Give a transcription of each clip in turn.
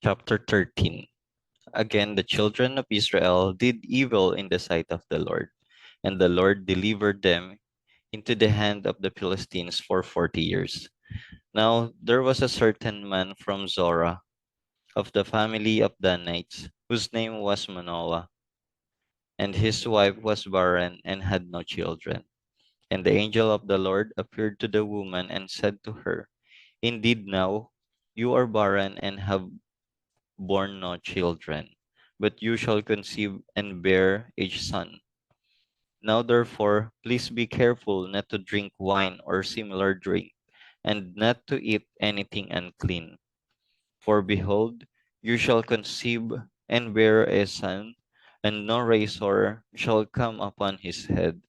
Chapter 13. Again, the children of Israel did evil in the sight of the Lord, and the Lord delivered them into the hand of the Philistines for 40 years. Now there was a certain man from Zorah, of the family of Danites, whose name was Manoah, and his wife was barren and had no children. And the angel of the Lord appeared to the woman and said to her, Indeed now you are barren and have born no children, but you shall conceive and bear a son. Now therefore, please be careful not to drink wine or similar drink, and not to eat anything unclean. For behold, you shall conceive and bear a son, and no razor shall come upon his head,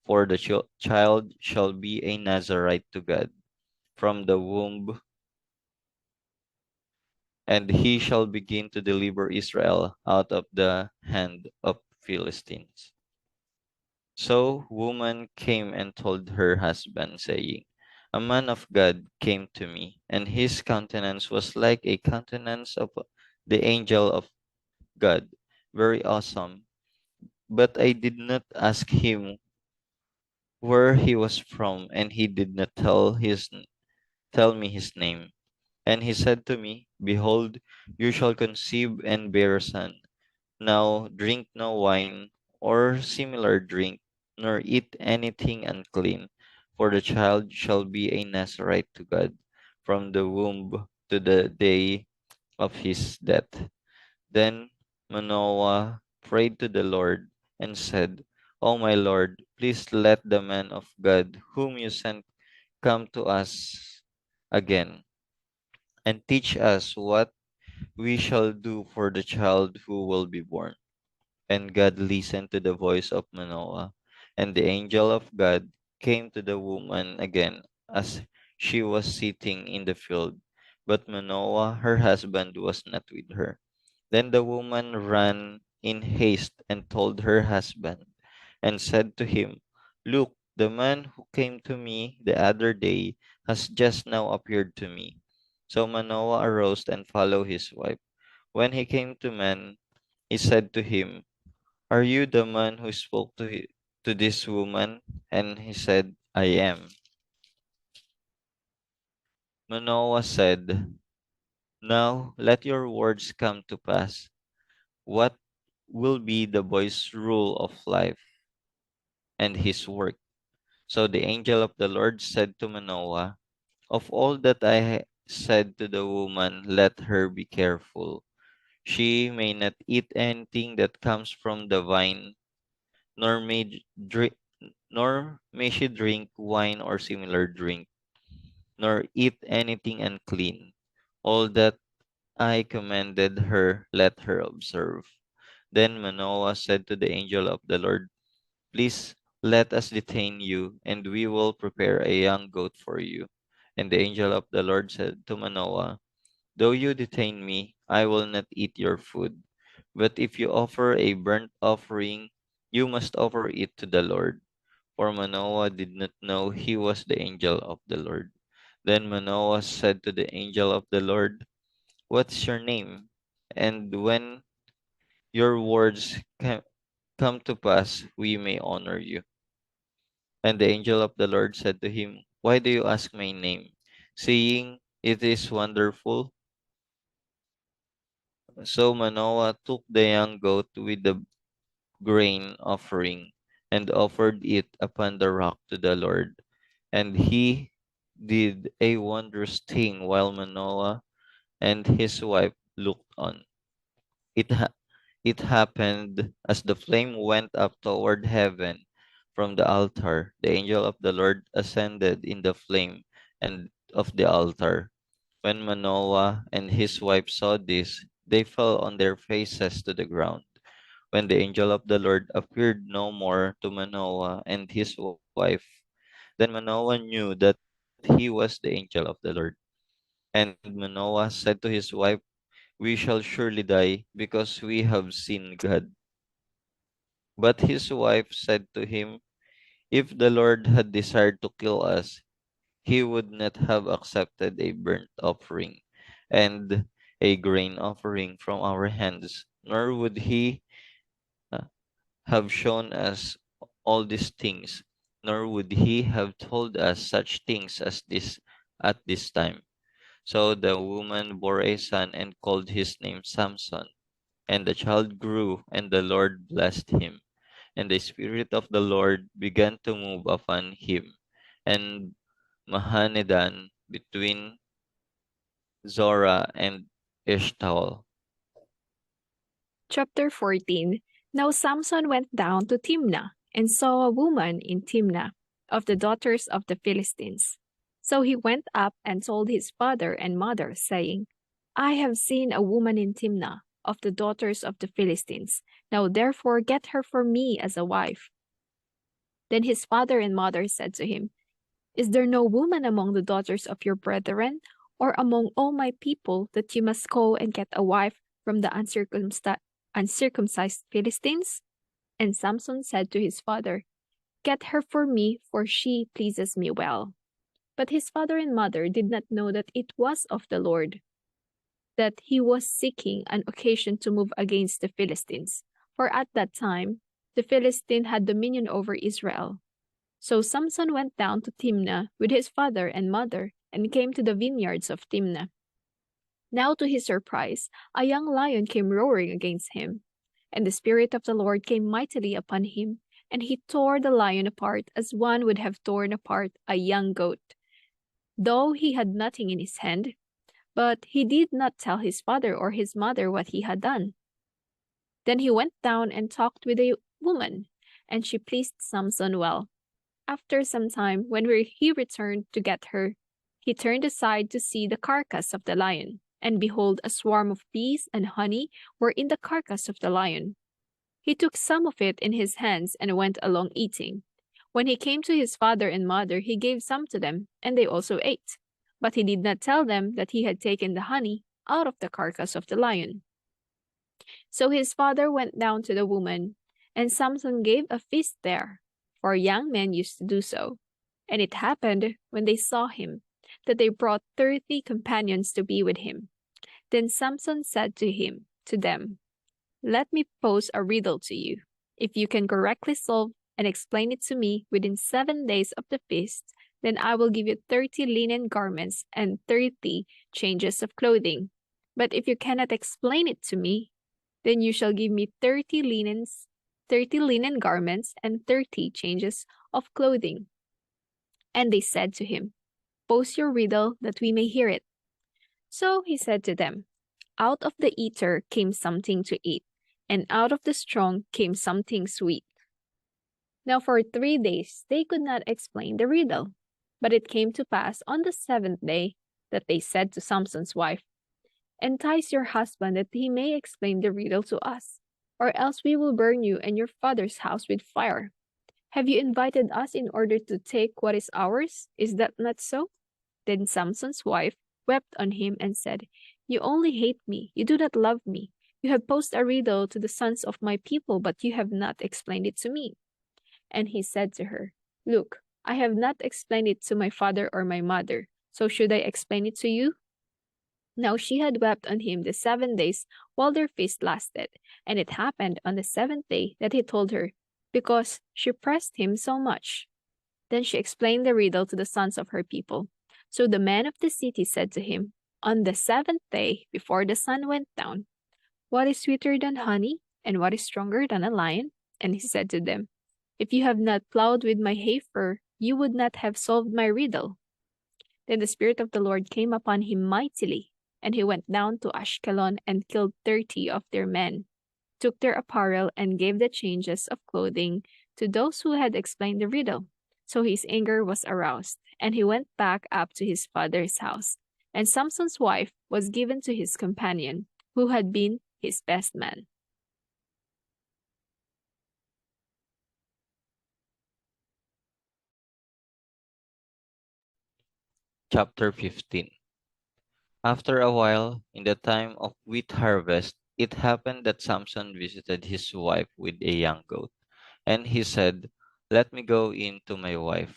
for the child shall be a Nazarite to God from the womb, and he shall begin to deliver Israel out of the hand of Philistines. So woman came and told her husband, saying, A man of God came to me, and his countenance was like a countenance of the angel of God, very awesome. But I did not ask him where he was from, and he did not tell me his name. And he said to me, Behold, you shall conceive and bear a son. Now drink no wine or similar drink, nor eat anything unclean, for the child shall be a Nazarite to God from the womb to the day of his death. Then Manoah prayed to the Lord and said, O my Lord, please let the man of God whom you sent come to us again, and teach us what we shall do for the child who will be born. And God listened to the voice of Manoah, and the angel of God came to the woman again as she was sitting in the field. But Manoah, her husband, was not with her. Then the woman ran in haste and told her husband, and said to him, Look, the man who came to me the other day has just now appeared to me. So Manoah arose and followed his wife. When he came to man, he said to him, Are you the man who spoke to this woman? And he said, I am. Manoah said, Now let your words come to pass. What will be the boy's rule of life and his work? So the angel of the Lord said to Manoah, Of all that I said to the woman, let her be careful. She may not eat anything that comes from the vine, nor may drink, nor may she drink wine or similar drink, nor eat anything unclean. All that I commanded her, let her observe. Then Manoah said to the angel of the Lord, Please let us detain you, and we will prepare a young goat for you. And the angel of the Lord said to Manoah, Though you detain me, I will not eat your food. But if you offer a burnt offering, you must offer it to the Lord. For Manoah did not know he was the angel of the Lord. Then Manoah said to the angel of the Lord, What's your name? And when your words come to pass, we may honor you. And the angel of the Lord said to him, Why do you ask my name? Seeing it is wonderful. So Manoah took the young goat with the grain offering and offered it upon the rock to the Lord. And he did a wondrous thing while Manoah and his wife looked on. It, ha- it happened as the flame went up toward heaven from the altar. The angel of the Lord ascended in the flame and of the altar. When Manoah and his wife saw this, they fell on their faces to the ground. When the angel of the Lord appeared no more to Manoah and his wife, then Manoah knew that he was the angel of the Lord. And Manoah said to his wife, We shall surely die, because we have seen God. But his wife said to him, If the Lord had desired to kill us, he would not have accepted a burnt offering, and a grain offering from our hands, nor would he uh, have shown us all these things, nor would he have told us such things as this at this time. So the woman bore a son and called his name Samson. And the child grew, and the Lord blessed him. And the Spirit of the Lord began to move upon him. And Mahanedan between Zorah and Eshtaol. Chapter 14. Now Samson went down to Timnah and saw a woman in Timnah of the daughters of the Philistines. So he went up and told his father and mother, saying, I have seen a woman in Timnah of the daughters of the Philistines. Now therefore get her for me as a wife. Then his father and mother said to him, Is there no woman among the daughters of your brethren, or among all my people, that you must go and get a wife from the uncircumcised Philistines? And Samson said to his father, Get her for me, for she pleases me well. But his father and mother did not know that it was of the Lord, that he was seeking an occasion to move against the Philistines. For at that time, the Philistine had dominion over Israel. So Samson went down to Timnah with his father and mother, and came to the vineyards of Timnah. Now to his surprise, a young lion came roaring against him. And the Spirit of the Lord came mightily upon him, and he tore the lion apart as one would have torn apart a young goat, though he had nothing in his hand. But he did not tell his father or his mother what he had done. Then he went down and talked with a woman, and she pleased Samson well. After some time, when he returned to get her, he turned aside to see the carcass of the lion. And behold, a swarm of bees and honey were in the carcass of the lion. He took some of it in his hands and went along eating. When he came to his father and mother, he gave some to them, and they also ate. But he did not tell them that he had taken the honey out of the carcass of the lion. So his father went down to the woman, and Samson gave a feast there, for young men used to do so. And it happened, when they saw him, that they brought 30 companions to be with him. Then Samson said to them, Let me pose a riddle to you. If you can correctly solve and explain it to me within 7 days of the feast, then I will give you 30 linen garments and 30 changes of clothing. But if you cannot explain it to me, then you shall give me 30 linen garments and 30 changes of clothing. And they said to him, Pose your riddle that we may hear it. So he said to them, Out of the eater came something to eat, and out of the strong came something sweet. Now for 3 days they could not explain the riddle. But it came to pass on the 7th day that they said to Samson's wife, Entice your husband that he may explain the riddle to us, or else we will burn you and your father's house with fire. Have you invited us in order to take what is ours? Is that not so? Then Samson's wife wept on him and said, You only hate me. You do not love me. You have posed a riddle to the sons of my people, but you have not explained it to me. And he said to her, Look, I have not explained it to my father or my mother, so should I explain it to you? Now she had wept on him the 7 days while their feast lasted, and it happened on the 7th day that he told her, because she pressed him so much. Then she explained the riddle to the sons of her people. So the men of the city said to him, On the 7th day, before the sun went down, What is sweeter than honey, and what is stronger than a lion? And he said to them, If you have not plowed with my heifer, you would not have solved my riddle. Then the Spirit of the Lord came upon him mightily, and he went down to Ashkelon and killed 30 of their men, took their apparel, and gave the changes of clothing to those who had explained the riddle. So his anger was aroused, and he went back up to his father's house. And Samson's wife was given to his companion, who had been his best man. Chapter 15. After a while, in the time of wheat harvest, it happened that Samson visited his wife with a young goat. And he said, Let me go in to my wife,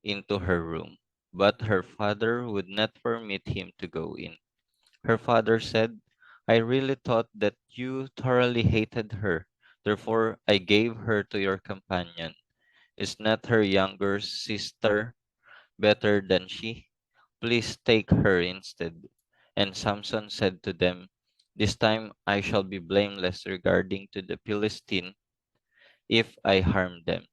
into her room. But her father would not permit him to go in. Her father said, I really thought that you thoroughly hated her. Therefore, I gave her to your companion. Is not her younger sister better than she? Please take her instead. And Samson said to them, This time I shall be blameless regarding to the Philistine if I harm them.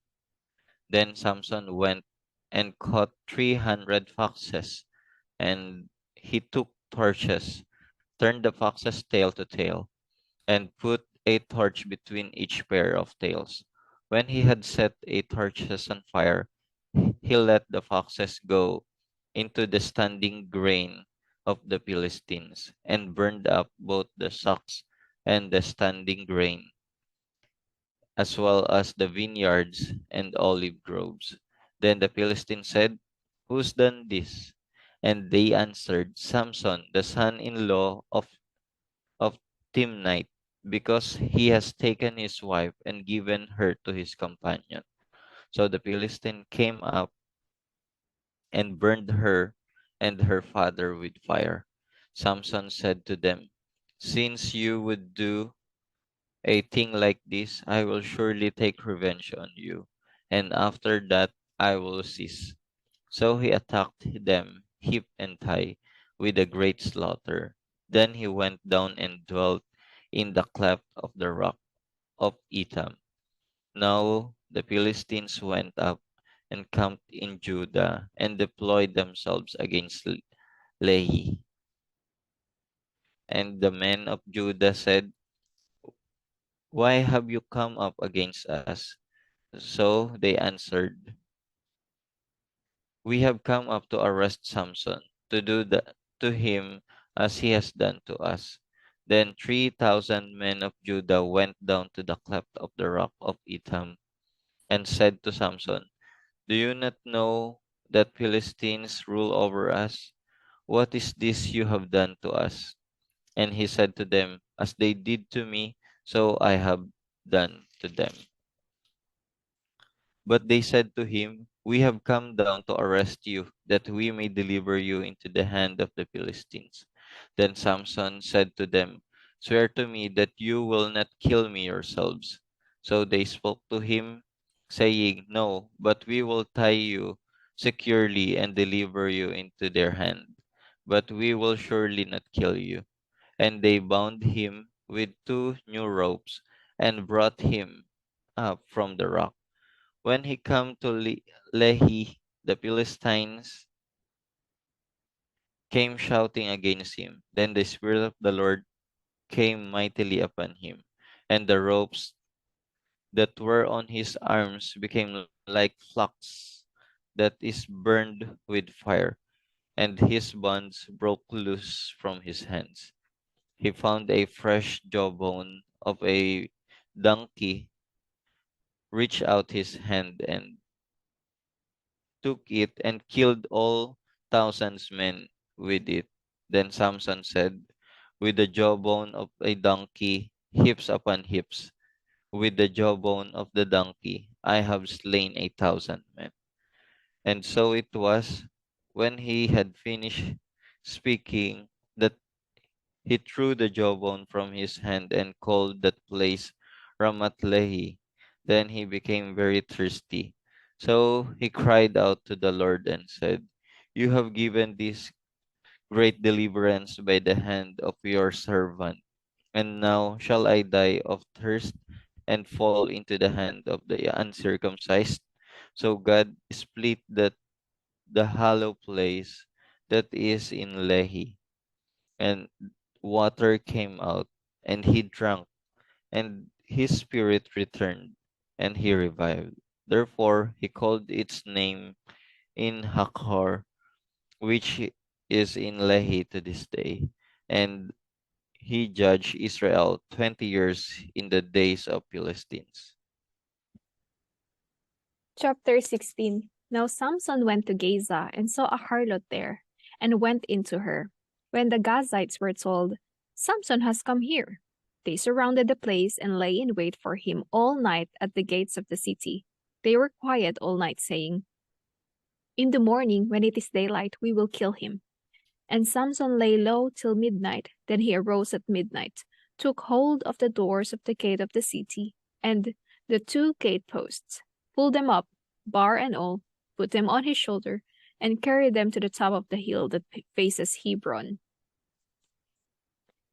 Then Samson went and caught 300 foxes, and he took torches, turned the foxes tail to tail, and put a torch between each pair of tails. When he had set a torches on fire, he let the foxes go into the standing grain of the Philistines, and burned up both the socks and the standing grain, as well as the vineyards and olive groves. Then the Philistines said, Who's done this? And they answered, Samson, the son-in-law of Timnite, because he has taken his wife and given her to his companion. So the Philistine came up and burned her and her father with fire. Samson said to them, Since you would do a thing like this, I will surely take revenge on you, and after that I will cease. So he attacked them hip and thigh with a great slaughter. Then he went down and dwelt in the cleft of the rock of Etam. Now the Philistines went up and camped in Judah and deployed themselves against Lehi. And the men of Judah said, Why have you come up against us? So they answered, We have come up to arrest Samson, to do to him as he has done to us. Then 3,000 men of Judah went down to the cleft of the rock of Etam and said to Samson, Do you not know that Philistines rule over us? What is this you have done to us? And he said to them, As they did to me, so I have done to them. But they said to him, We have come down to arrest you, that we may deliver you into the hand of the Philistines. Then Samson said to them, Swear to me that you will not kill me yourselves. So they spoke to him, saying, No, but we will tie you securely and deliver you into their hand. But we will surely not kill you. And they bound him with two new ropes and brought him up from the rock. When he came to Lehi, the Philistines came shouting against him. Then the Spirit of the Lord came mightily upon him, and the ropes that were on his arms became like flax that is burned with fire, and his bonds broke loose from his hands. He found a fresh jawbone of a donkey, reached out his hand and took it and killed all thousands men with it. Then Samson said, With the jawbone of a donkey, hips upon hips, with the jawbone of the donkey, I have slain 1,000 men. And so it was, when he had finished speaking, that he threw the jawbone from his hand and called that place Ramat Lehi. Then he became very thirsty. So he cried out to the Lord and said, You have given this great deliverance by the hand of your servant. And now shall I die of thirst and fall into the hand of the uncircumcised? So God split the hollow place that is in Lehi, and water came out, and he drank, and his spirit returned, and he revived. Therefore he called its name in Hakkor, which is in Lehi to this day. And he judged Israel 20 years in the days of Philistines. Chapter 16. Now Samson went to Gaza and saw a harlot there, and went into her. When the Gazites were told, Samson has come here, they surrounded the place and lay in wait for him all night at the gates of the city. They were quiet all night, saying, In the morning, when it is daylight, we will kill him. And Samson lay low till midnight. Then he arose at midnight, took hold of the doors of the gate of the city, and the two gateposts, pulled them up, bar and all, put them on his shoulder, and carried them to the top of the hill that faces Hebron.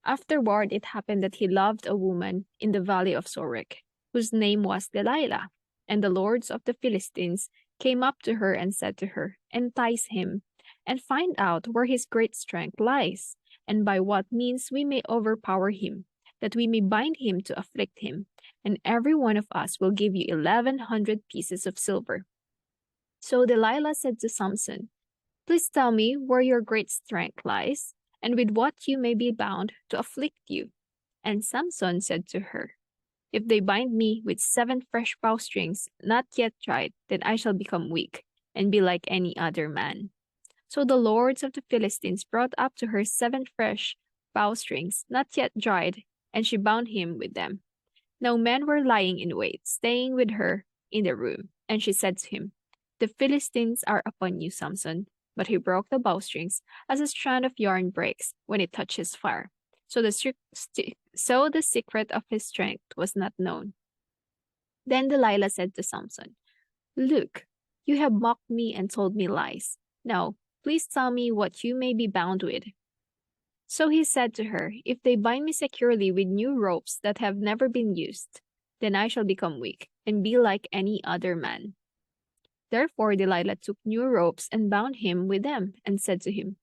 Afterward it happened that he loved a woman in the valley of Sorek, whose name was Delilah. And the lords of the Philistines came up to her and said to her, Entice him, and find out where his great strength lies, and by what means we may overpower him, that we may bind him to afflict him, and every one of us will give you 1,100 pieces of silver. So Delilah said to Samson, Please tell me where your great strength lies, and with what you may be bound to afflict you. And Samson said to her, If they bind me with 7 fresh bowstrings, not yet dried, then I shall become weak, and be like any other man. So the lords of the Philistines brought up to her 7 fresh bowstrings, not yet dried, and she bound him with them. Now men were lying in wait, staying with her in the room. And she said to him, The Philistines are upon you, Samson. But he broke the bowstrings as a strand of yarn breaks when it touches fire. So the secret of his strength was not known. Then Delilah said to Samson, Look, you have mocked me and told me lies. Now, please tell me what you may be bound with. So he said to her, If they bind me securely with new ropes that have never been used, then I shall become weak and be like any other man. Therefore Delilah took new ropes and bound him with them, and said to him,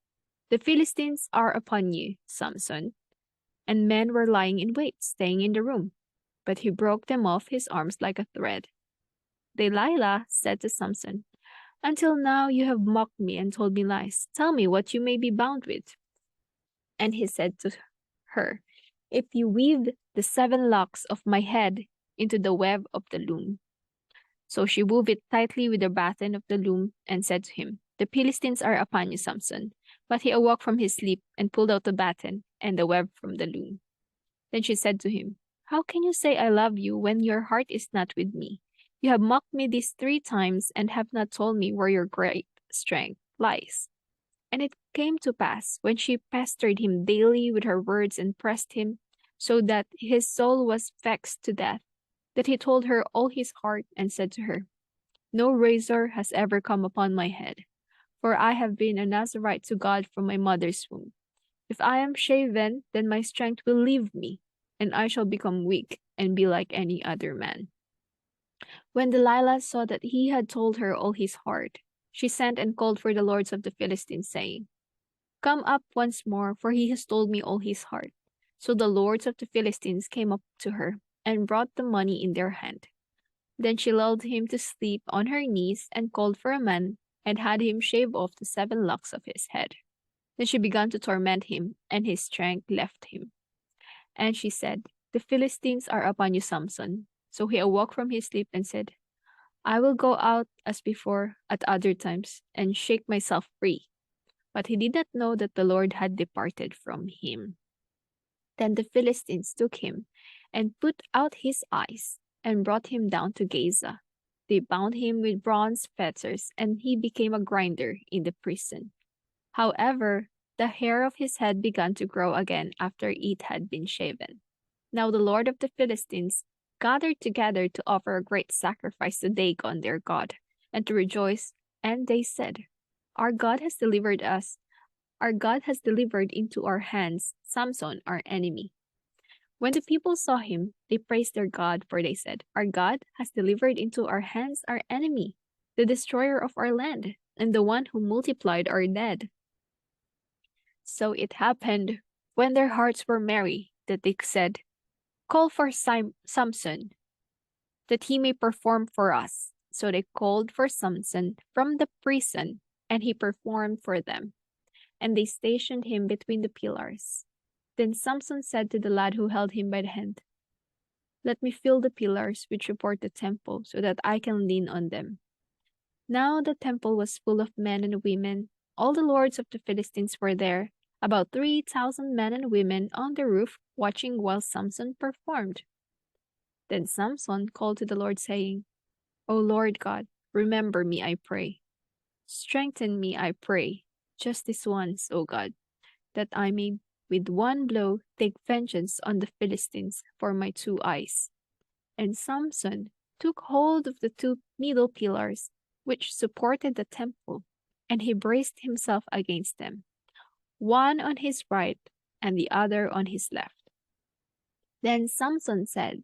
The Philistines are upon you, Samson. And men were lying in wait, staying in the room. But he broke them off his arms like a thread. Delilah said to Samson, Until now you have mocked me and told me lies. Tell me what you may be bound with. And he said to her, If you weave the 7 locks of my head into the web of the loom. So she wove it tightly with the batten of the loom, and said to him, The Philistines are upon you, Samson. But he awoke from his sleep, and pulled out the batten and the web from the loom. Then she said to him, How can you say I love you when your heart is not with me? You have mocked me these 3 times, and have not told me where your great strength lies. And it came to pass, when she pestered him daily with her words and pressed him, so that his soul was vexed to death, that he told her all his heart, and said to her, No razor has ever come upon my head, for I have been a Nazarite to God from my mother's womb. If I am shaven, then my strength will leave me, and I shall become weak and be like any other man. When Delilah saw that he had told her all his heart, she sent and called for the lords of the Philistines, saying, Come up once more, for he has told me all his heart. So the lords of the Philistines came up to her, and brought the money in their hand. Then she lulled him to sleep on her knees, and called for a man, and had him shave off the 7 locks of his head. Then she began to torment him, and his strength left him. And she said, The Philistines are upon you, Samson. So he awoke from his sleep and said, I will go out as before at other times, and shake myself free. But he did not know that the Lord had departed from him. Then the Philistines took him, and put out his eyes, and brought him down to Gaza. They bound him with bronze fetters, and he became a grinder in the prison. However, the hair of his head began to grow again after it had been shaven. Now the Lord of the Philistines gathered together to offer a great sacrifice to Dagon their god, and to rejoice, and they said, Our God has delivered us. Our God has delivered into our hands Samson, our enemy. When the people saw him, they praised their God, for they said, Our God has delivered into our hands our enemy, the destroyer of our land, and the one who multiplied our dead. So it happened, when their hearts were merry, that they said, Call for Samson, that he may perform for us. So they called for Samson from the prison, and he performed for them. And they stationed him between the pillars. Then Samson said to the lad who held him by the hand, Let me feel the pillars which support the temple, so that I can lean on them. Now the temple was full of men and women. All the lords of the Philistines were there, about 3,000 men and women on the roof, watching while Samson performed. Then Samson called to the Lord, saying, O Lord God, remember me, I pray. Strengthen me, I pray, just this once, O God, that I may with one blow take vengeance on the Philistines for my 2 eyes. And Samson took hold of the 2 middle pillars which supported the temple, and he braced himself against them, one on his right and the other on his left. Then Samson said,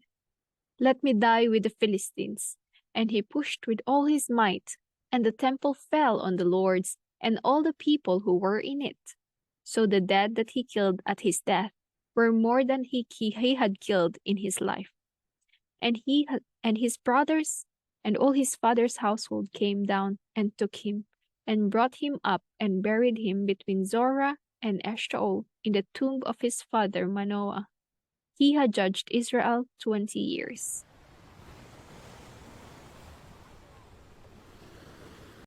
"Let me die with the Philistines." And he pushed with all his might, and the temple fell on the lords and all the people who were in it. So the dead that he killed at his death were more than he had killed in his life. And his brothers and all his father's household came down and took him, and brought him up and buried him between Zorah and Eshtaol in the tomb of his father Manoah. He had judged Israel 20 years.